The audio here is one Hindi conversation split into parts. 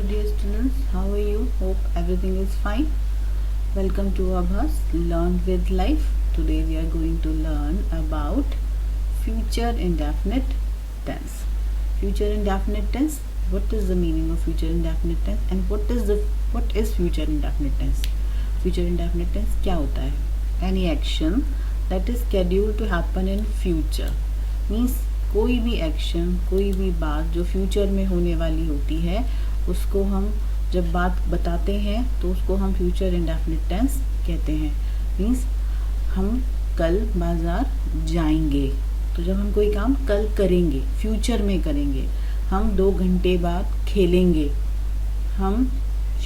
dear students, how are you? Hope everything is fine. Welcome to Abhas Learn with Life. Today we are going to learn about future indefinite tense. Future indefinite tense. What is the meaning of future indefinite tense and what is future indefinite tense? Future indefinite tense क्या होता है? Any action that is scheduled to happen in future means कोई भी एक्शन, कोई भी बात जो फ्यूचर में होने वाली होती है उसको हम जब बात बताते हैं तो उसको हम फ्यूचर इंडेफिनिट टेंस कहते हैं। मीन्स हम कल बाज़ार जाएंगे, तो जब हम कोई काम कल करेंगे, फ्यूचर में करेंगे, हम 2 घंटे बाद खेलेंगे, हम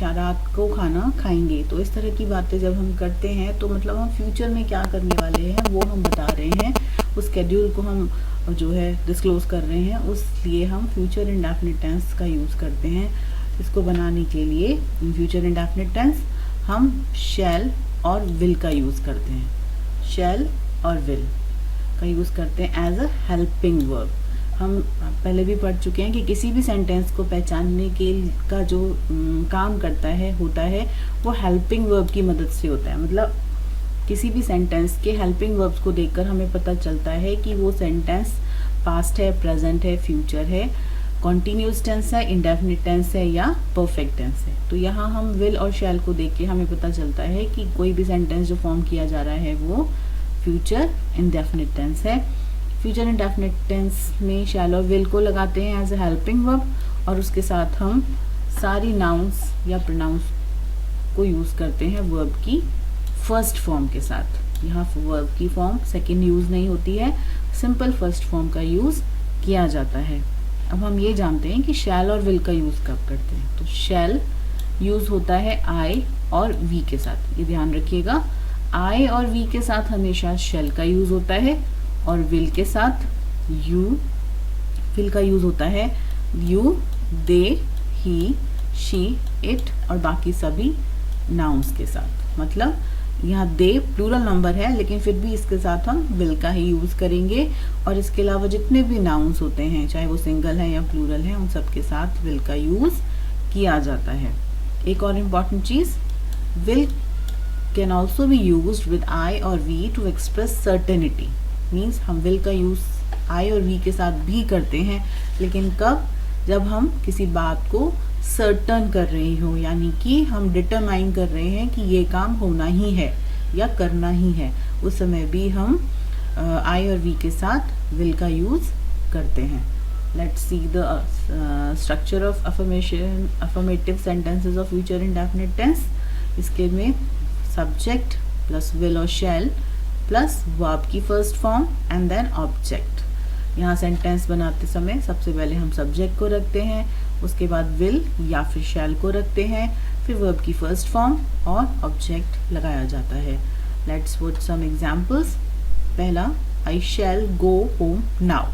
रात को खाना खाएंगे, तो इस तरह की बातें जब हम करते हैं तो मतलब हम फ्यूचर में क्या करने वाले हैं वो हम बता रहे हैं, उस स्केड्यूल को हम जो है डिस्क्लोज कर रहे हैं, उसलिए हम फ्यूचर इंडेफिनिट टेंस का यूज़ करते हैं। इसको बनाने के लिए इन फ्यूचर इंडेफिनिट टेंस हम शैल और विल का यूज़ करते हैं। शैल और विल का यूज़ करते हैं एज अ हेल्पिंग वर्ब। हम पहले भी पढ़ चुके हैं कि किसी भी सेंटेंस को पहचानने के का जो काम करता है होता है वो हेल्पिंग वर्ब की मदद से होता है। मतलब किसी भी सेंटेंस के हेल्पिंग वर्ब्स को देखकर हमें पता चलता है कि वो सेंटेंस पास्ट है, प्रेजेंट है, फ्यूचर है, कॉन्टिन्यूस टेंस है, इंडेफिनिट टेंस है या परफेक्ट टेंस है। तो यहाँ हम विल और शैल को देख के हमें पता चलता है कि कोई भी सेंटेंस जो फॉर्म किया जा रहा है वो फ्यूचर इंडेफिनिट टेंस है। फ्यूचर इंडेफिनिट टेंस में शैल और विल को लगाते हैं एज ए हेल्पिंग वर्ब और उसके साथ हम सारी नाउन्स या प्रोनाउंस को यूज़ करते हैं वर्ब की फर्स्ट फॉर्म के साथ। यहाँ वर्ब की फॉर्म सेकंड यूज़ नहीं होती है, सिंपल फर्स्ट फॉर्म का यूज़ किया जाता है। अब हम ये जानते हैं कि शैल और विल का यूज़ कब करते हैं। तो शैल यूज़ होता है आई और वी के साथ, ये ध्यान रखिएगा। आई और वी के साथ हमेशा शैल का यूज़ होता है और विल के साथ विल का यूज़ होता है you, they, he, she, it और बाकी सभी नाउन्स के साथ। मतलब यहाँ दे प्लूरल नंबर है लेकिन फिर भी इसके साथ हम विल का ही यूज़ करेंगे और इसके अलावा जितने भी नाउन्स होते हैं चाहे वो सिंगल है या प्लूरल है उन सब के साथ विल का यूज़ किया जाता है। एक और इम्पॉर्टेंट चीज़, will can also be used with I और we to express certainty. Means हम विल का यूज़ आई और वी के साथ भी करते हैं, लेकिन कब? जब हम किसी बात को सर्टन कर रहे हो, यानी कि हम डिटरमाइन कर रहे हैं कि ये काम होना ही है या करना ही है, उस समय भी हम आई और वी के साथ विल का यूज़ करते हैं। Let's see the structure of affirmative sentences of future indefinite tense. इसके में सब्जेक्ट प्लस विल और शैल प्लस वर्ब की first form and then object. यहाँ सेंटेंस बनाते समय सबसे पहले हम सब्जेक्ट को रखते हैं, उसके बाद विल या फिर शैल को रखते हैं, फिर वर्ब की फर्स्ट फॉर्म और ऑब्जेक्ट लगाया जाता है। Let's put some examples. पहला, I shell go home now,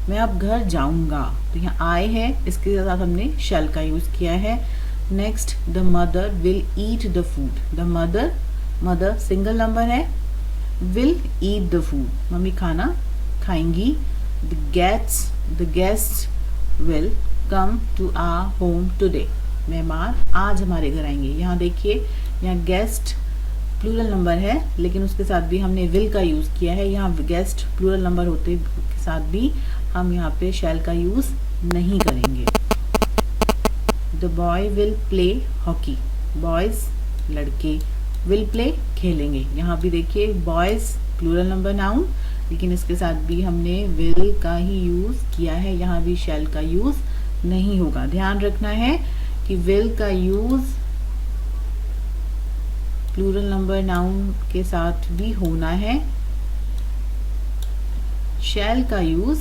मैं अब घर जाऊंगा। तो यहाँ आई है, इसके साथ हमने शैल का यूज़ किया है। Next, the mother will eat the food. The mother single number है, will eat the food, mummy खाना खाएंगी। The guest will come to our home today, मेहमान आज हमारे घर आएंगे। यहाँ देखिए, यहाँ गेस्ट प्लूरल नंबर है लेकिन उसके साथ भी हमने विल का यूज़ किया है। यहाँ गेस्ट प्लूरल नंबर होते के साथ भी हम यहाँ पे शैल का यूज़ नहीं करेंगे। The boy will play hockey, boys लड़के, विल प्ले खेलेंगे। यहाँ भी देखिए बॉयज़ प्लूरल नंबर नाउन लेकिन इसके साथ भी हमने विल का ही यूज़ किया है, यहाँ भी शैल का यूज़ नहीं होगा। ध्यान रखना है कि विल का यूज़ प्लूरल नंबर नाउन के साथ भी होना है, शैल का यूज़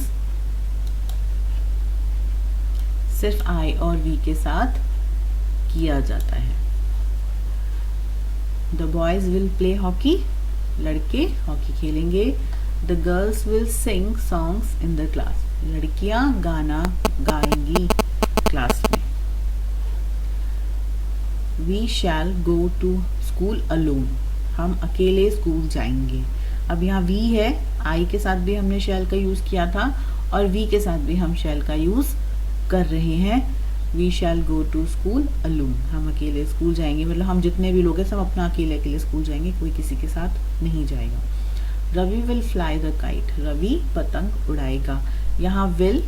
सिर्फ आई और वी के साथ किया जाता है। The boys will play hockey, लड़के हॉकी खेलेंगे। The girls will sing songs in the class, लड़कियां गाना गाएंगी क्लास में। We shall go to school alone, हम अकेले स्कूल जाएंगे। अब यहाँ वी है, आई के साथ भी हमने शैल का यूज़ किया था और वी के साथ भी हम शैल का यूज़ कर रहे हैं। We shall go to school alone, हम अकेले स्कूल जाएंगे, मतलब हम जितने भी लोग हैं सब अपना अकेले अकेले स्कूल जाएंगे, कोई किसी के साथ नहीं जाएगा। Ravi will fly the kite, Ravi पतंग उड़ाएगा। यहाँ विल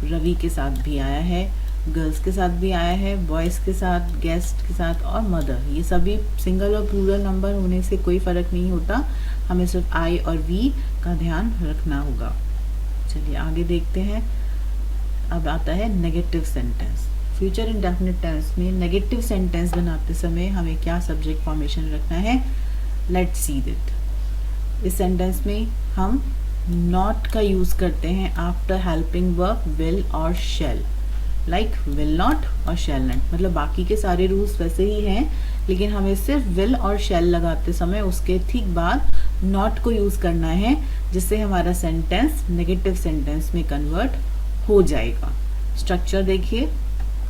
रवि के साथ भी आया है, गर्ल्स के साथ भी आया है, बॉयज़ के साथ, गेस्ट के साथ और मदर, ये सभी सिंगल और प्लूरल नंबर होने से कोई फ़र्क नहीं होता, हमें सिर्फ आई और वी का ध्यान रखना होगा। चलिए आगे देखते हैं। अब आता है negative sentence. Future indefinite tense में नेगेटिव सेंटेंस बनाते समय हमें क्या सब्जेक्ट फॉर्मेशन रखना है, लेट्स सी इट। इस सेंटेंस में हम नॉट का यूज़ करते हैं आफ्टर हेल्पिंग वर्ब विल और शैल, लाइक विल नॉट और शैल नॉट, मतलब बाकी के सारे रूल्स वैसे ही हैं, लेकिन हमें सिर्फ विल और शैल लगाते समय उसके ठीक बाद नॉट को यूज़ करना है, जिससे हमारा सेंटेंस नेगेटिव सेंटेंस में कन्वर्ट हो जाएगा। स्ट्रक्चर देखिए,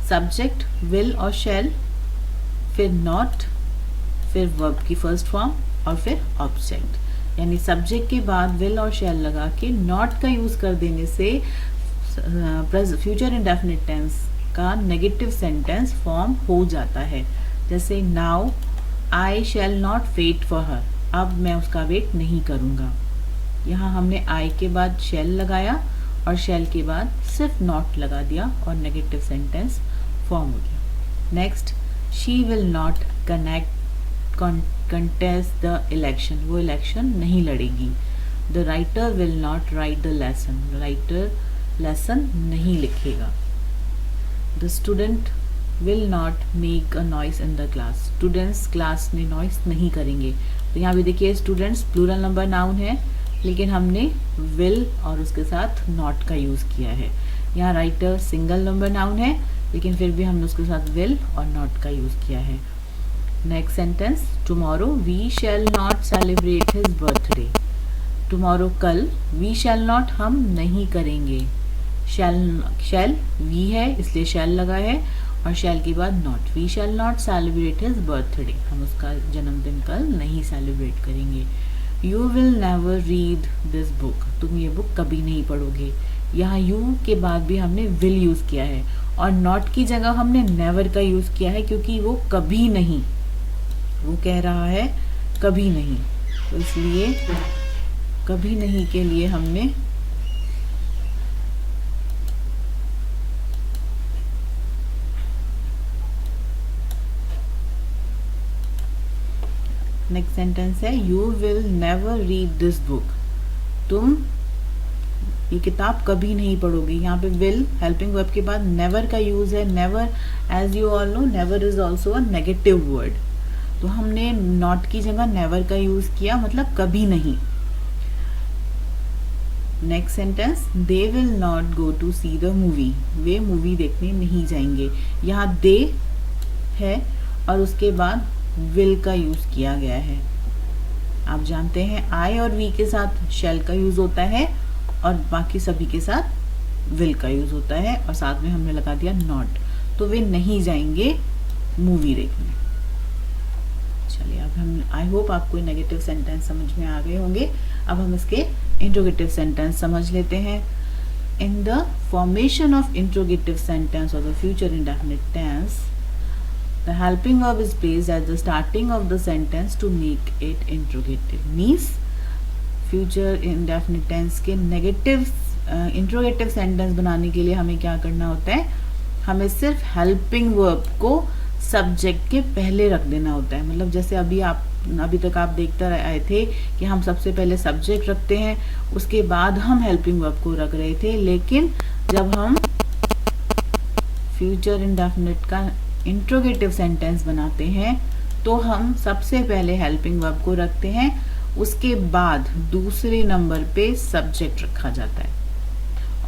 सब्जेक्ट विल और शैल, फिर नॉट, फिर वर्ब की फर्स्ट फॉर्म और फिर ऑब्जेक्ट, यानी सब्जेक्ट के बाद विल और शैल लगा के नॉट का यूज़ कर देने से फ्यूचर इंडेफिनिट टेंस का नेगेटिव सेंटेंस फॉर्म हो जाता है। जैसे now I shall not wait for her, अब मैं उसका वेट नहीं करूँगा। यहाँ हमने आई के बाद शैल लगाया और शैल के बाद सिर्फ नॉट लगा दिया और नेगेटिव सेंटेंस फॉर्म हो गया। Next, she will not contest the election, वो इलेक्शन नहीं लड़ेगी। The writer will not right the lesson, writer lesson नहीं लिखेगा। The student will not make a noise in the class, students class में नॉइस नहीं करेंगे। तो यहाँ भी देखिए स्टूडेंट्स प्लूरल नंबर नाउन है, लेकिन हमने विल और उसके साथ नॉट का यूज़ किया है। यहाँ राइटर सिंगल नंबर नाउन है, लेकिन फिर भी हमने उसके साथ विल और नॉट का यूज़ किया है। Next sentence, tomorrow we shall not celebrate his birthday, tomorrow कल, वी शैल नॉट हम नहीं करेंगे। शैल वी है इसलिए शैल लगा है और शैल के बाद not, we shall not celebrate his birthday, हम उसका जन्मदिन कल नहीं सेलिब्रेट करेंगे। You will never read this book, तुम ये बुक कभी नहीं पढ़ोगे। यहाँ यू के बाद भी हमने विल यूज़ किया है और नॉट की जगह हमने नेवर का यूज़ किया है, क्योंकि वो कभी नहीं, वो कह रहा है कभी नहीं, तो इसलिए कभी नहीं के लिए हमने नेक्स्ट सेंटेंस है you will never read this book, तुम ये किताब कभी नहीं पढ़ोगे। यहाँ पे विल हेल्पिंग वर्ब के बाद नेवर का यूज है। Never, as you all know, never is also a negative word, तो हमने नॉट की जगह नेवर का यूज किया, मतलब कभी नहीं। Next sentence, they will not go to see the movie, वे मूवी देखने नहीं जाएंगे। यहाँ दे है और उसके बाद विल का यूज किया गया है। आप जानते हैं आई और वी के साथ शैल का यूज होता है और बाकी सभी के साथ विल का यूज होता है, और साथ में हमने लगा दिया नॉट, तो वे नहीं जाएंगे मूवी देखने। चलिए अब हम, आई होप आपको नेगेटिव सेंटेंस समझ में आ गए होंगे। अब हम इसके इंट्रोगेटिव सेंटेंस समझ लेते हैं। In the formation of interrogative sentence और the future indefinite tense, the helping verb is placed at the starting of the sentence to make it interrogative. Means future indefinite tense के negative interrogative sentence बनाने के लिए हमें क्या करना होता है, हमें सिर्फ helping verb को subject के पहले रख देना होता है। मतलब जैसे अभी तक आप देखते आए थे कि हम सबसे पहले subject रखते हैं, उसके बाद हम helping verb को रख रहे थे, लेकिन जब हम future indefinite का इंट्रोगेटिव सेंटेंस बनाते हैं तो हम सबसे पहले हेल्पिंग वर्ब को रखते हैं, उसके बाद दूसरे नंबर पे सब्जेक्ट रखा जाता है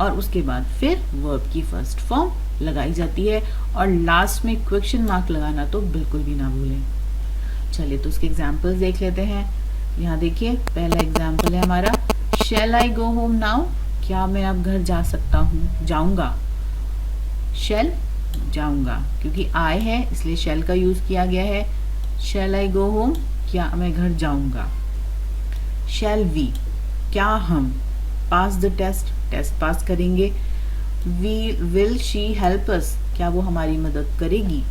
और उसके बाद फिर वर्ब की फर्स्ट फॉर्म लगाई जाती है, और लास्ट में क्वेश्चन मार्क लगाना तो बिल्कुल भी ना भूलें। चलिए तो उसके एग्जाम्पल्स देख लेते हैं। यहाँ देखिए पहला एग्जाम्पल है हमारा, शैल आई गो होम नाउ, क्या मैं अब घर जा सकता हूँ, जाऊँगा। शैल जाऊंगा, क्योंकि आई है इसलिए शैल का यूज किया गया है। शैल आई गो होम, क्या मैं घर जाऊंगा। शैल वी, क्या हम पास द टेस्ट, टेस्ट पास करेंगे। विल शी हेल्प अस, क्या वो हमारी मदद करेगी?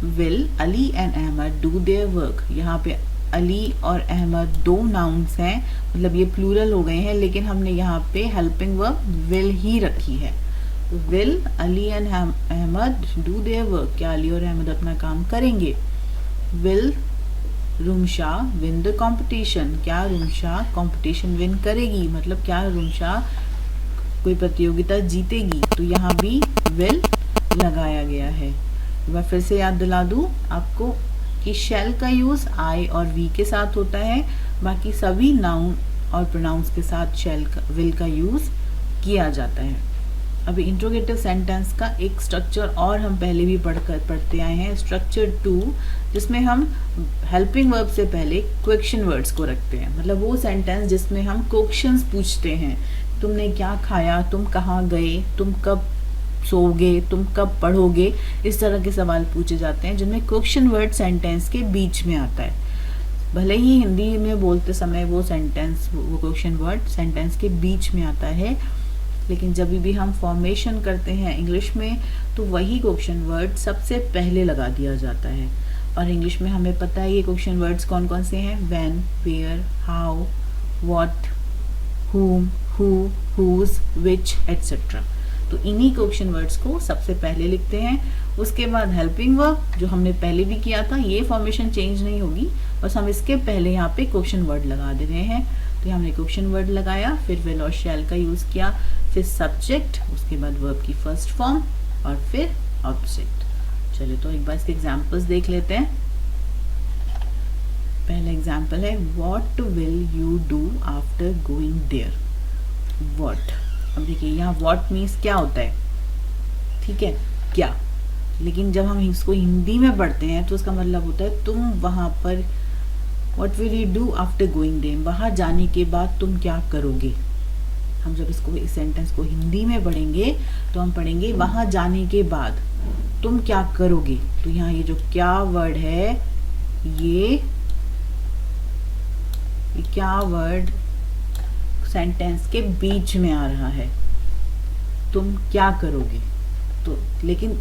Will Ali and Ahmad do their work, यहाँ पे अली और अहमद दो नाउन्स हैं, मतलब ये प्लूरल हो गए हैं, लेकिन हमने यहाँ पे हेल्पिंग वर्ब विल ही रखी है। Will Ali and Ahmad do their work, क्या अली और अहमद अपना काम करेंगे? Will Rumsha win the competition, क्या रुमशा कंपटीशन विन करेगी, मतलब क्या रुमशा कोई प्रतियोगिता जीतेगी? तो यहाँ भी विल लगाया गया है। मैं फिर से याद दिला दूं आपको कि शेल का यूज आई और वी के साथ होता है, बाकी सभी नाउन और प्रोनाउंस के साथ शेल का विल का यूज किया जाता है। अभी इंट्रोगेटिव सेंटेंस का एक स्ट्रक्चर और हम पहले भी पढ़ते आए हैं, स्ट्रक्चर 2, जिसमें हम हेल्पिंग वर्ब से पहले क्वेश्चन वर्ड्स को रखते हैं, मतलब वो सेंटेंस जिसमें हम क्वेश्चंस पूछते हैं। तुमने क्या खाया, तुम कहाँ गए, तुम कब सोओगे, तुम कब पढ़ोगे, इस तरह के सवाल पूछे जाते हैं जिनमें क्वेश्चन वर्ड सेंटेंस के बीच में आता है। भले ही हिंदी में बोलते समय वो क्वेश्चन वर्ड सेंटेंस के बीच में आता है, लेकिन जब भी हम फॉर्मेशन करते हैं इंग्लिश में तो वही क्वेश्चन वर्ड सबसे पहले लगा दिया जाता है। और इंग्लिश में हमें पता है ये क्वेश्चन वर्ड्स कौन कौन से हैं, when, where, how, what, whom, who, whose, which, etc. तो इन्हीं क्वेश्चन वर्ड्स को सबसे पहले लिखते हैं। उसके बाद हेल्पिंग वर्ब, जो हमने पहले भी किया था, ये फॉर्मेशन चेंज नहीं होगी, बस हम इसके पहले यहाँ पे क्वेश्चन वर्ड लगा दे रहे हैं। तो हमने क्वेश्चन वर्ड लगाया, फिर विल और शैल का यूज किया, फिर सब्जेक्ट, उसके बाद वर्ब की फर्स्ट फॉर्म और फिर ऑब्जेक्ट। चलिए तो एक बार इसके एग्जाम्पल्स देख लेते हैं। पहला एग्जाम्पल है what will you do after going there. What, अब देखिए यहाँ व्हाट मीन्स क्या होता है, ठीक है, क्या, लेकिन जब हम इसको हिंदी में पढ़ते हैं तो उसका मतलब होता है तुम वहां पर, what will you do after going there, वहां जाने के बाद तुम क्या करोगे। हम जब इस सेंटेंस को हिंदी में पढ़ेंगे तो हम पढ़ेंगे वहां जाने के बाद तुम क्या करोगे। तो यहाँ ये जो क्या वर्ड है, ये क्या वर्ड सेंटेंस के बीच में आ रहा है, तुम क्या करोगे। तो लेकिन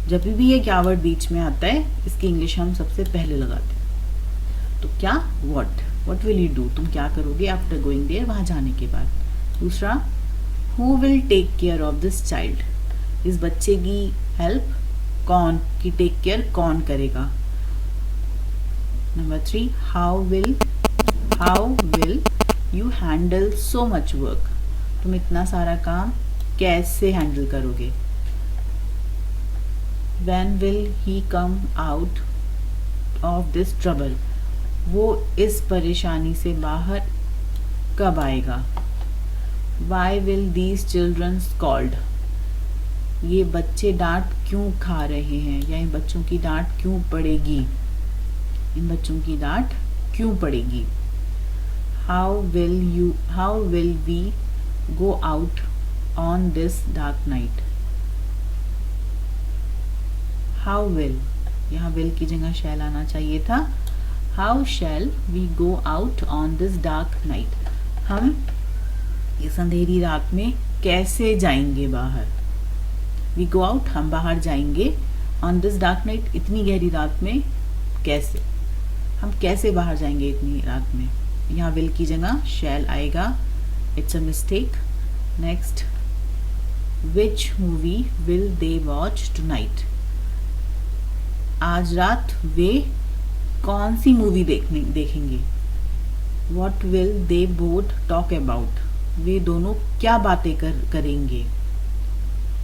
जब भी ये क्या वर्ड बीच में आता है, इसकी इंग्लिश हम सबसे पहले लगाते हैं। तो क्या, व्हाट विल यू डू, तुम क्या करोगे आफ्टर गोइंग देयर, वहां जाने के बाद। दूसरा, who will take care of this child, इस बच्चे की हेल्प कौन की, टेक केयर कौन करेगा। Number 3, how will you handle so much work, तुम इतना सारा काम कैसे हैंडल करोगे। When will he come out of this trouble, वो इस परेशानी से बाहर कब आएगा। Why will these children scold, ये बच्चे डांट क्यों खा रहे हैं, या इन बच्चों की डांट क्यों पड़ेगी, इन बच्चों की डांट क्यों पड़ेगी। How will we go out on this dark night. How will, यहाँ विल की जगह शैल आना चाहिए था। How shall we go out on this dark night, हम इस अंधेरी रात में कैसे जाएंगे बाहर। वी गो आउट, हम बाहर जाएंगे, ऑन दिस डार्क नाइट, इतनी गहरी रात में कैसे, हम कैसे बाहर जाएंगे इतनी रात में। यहाँ विल की जगह शैल आएगा, it's a mistake. Next, which movie will they watch tonight, आज रात वे कौन सी मूवी देखेंगे। What will they both talk about, वे दोनों क्या बातें करेंगे।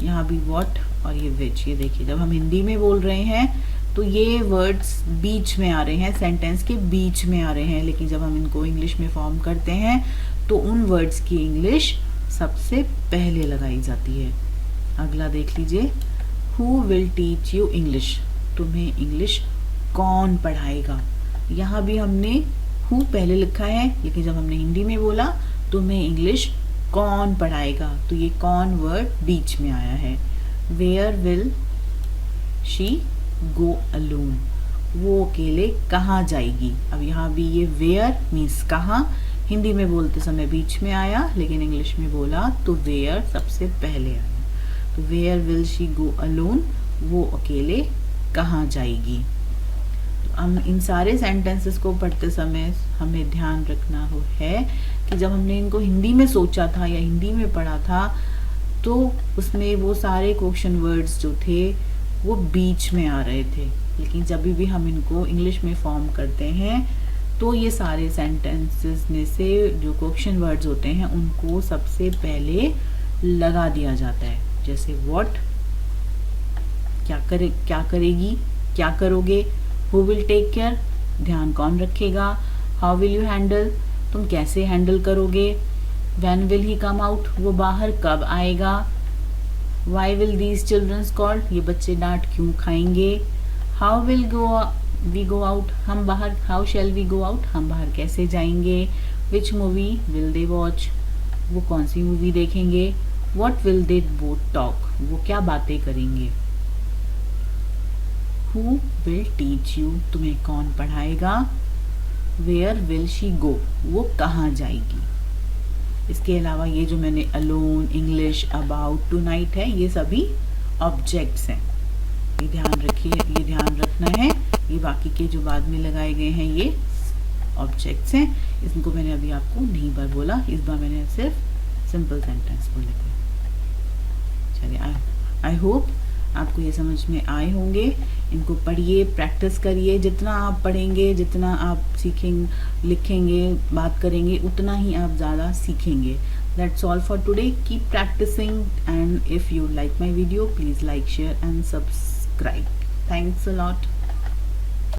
यहाँ भी वॉट और ये विच, ये देखिए जब हम हिंदी में बोल रहे हैं तो ये वर्ड्स बीच में आ रहे हैं, सेंटेंस के बीच में आ रहे हैं, लेकिन जब हम इनको इंग्लिश में फॉर्म करते हैं तो उन वर्ड्स की इंग्लिश सबसे पहले लगाई जाती है। अगला देख लीजिए, who will teach you English, तुम्हें इंग्लिश कौन पढ़ाएगा। यहाँ भी हमने हु पहले लिखा है, लेकिन जब हमने हिंदी में बोला तुम्हें इंग्लिश कौन पढ़ाएगा, तो ये कौन वर्ड बीच में आया है। Where will she go alone, वो अकेले कहाँ जाएगी। अब यहाँ भी ये वेयर मीन्स कहाँ, हिंदी में बोलते समय बीच में आया, लेकिन इंग्लिश में बोला तो वेयर सबसे पहले आया। तो where will she go alone, वो अकेले कहाँ जाएगी। तो हम इन सारे सेंटेंसेस को पढ़ते समय हमें ध्यान रखना है कि जब हमने इनको हिंदी में सोचा था या हिंदी में पढ़ा था तो उसमें वो सारे क्वेश्चन वर्ड्स जो थे वो बीच में आ रहे थे, लेकिन जब भी हम इनको इंग्लिश में फॉर्म करते हैं तो ये सारे सेंटेंसेस में से जो क्वेश्चन वर्ड्स होते हैं उनको सबसे पहले लगा दिया जाता है। जैसे व्हाट, क्या करेगी, क्या करोगे, हु विल टेक केयर, ध्यान कौन रखेगा, हाउ विल यू हैंडल, तुम कैसे हैंडल करोगे, when will he come out, वो बाहर कब आएगा, why will these children scold, ये बच्चे डांट क्यों खाएंगे, how will we go out, हम बाहर, how shall we go out, हम बाहर कैसे जाएंगे, which movie will they watch, वो कौन सी मूवी देखेंगे, what will they both talk, वो क्या बातें करेंगे, हु विल टीच यू, तुम्हें कौन पढ़ाएगा, वेयर विल शी गो, वो कहाँ जाएगी। इसके अलावा ये जो मैंने अलोन, इंग्लिश, अबाउट, टुनाइट है, ये सभी ऑब्जेक्ट्स हैं। ये ध्यान रखिए, ये ध्यान रखना है, ये बाकी के जो बाद में लगाए गए हैं ये ऑब्जेक्ट्स हैं। इसको मैंने अभी आपको नहीं बार बोला, इस बार मैंने सिर्फ सिंपल सेंटेंस बोले थे। चलिए, आई होप आपको ये समझ में आए होंगे। इनको पढ़िए, प्रैक्टिस करिए, जितना आप पढ़ेंगे, जितना आप लिखेंगे, बात करेंगे, उतना ही आप ज़्यादा सीखेंगे। That's all for today. Keep practicing, and if you like my video, please like, share and subscribe. Thanks a lot.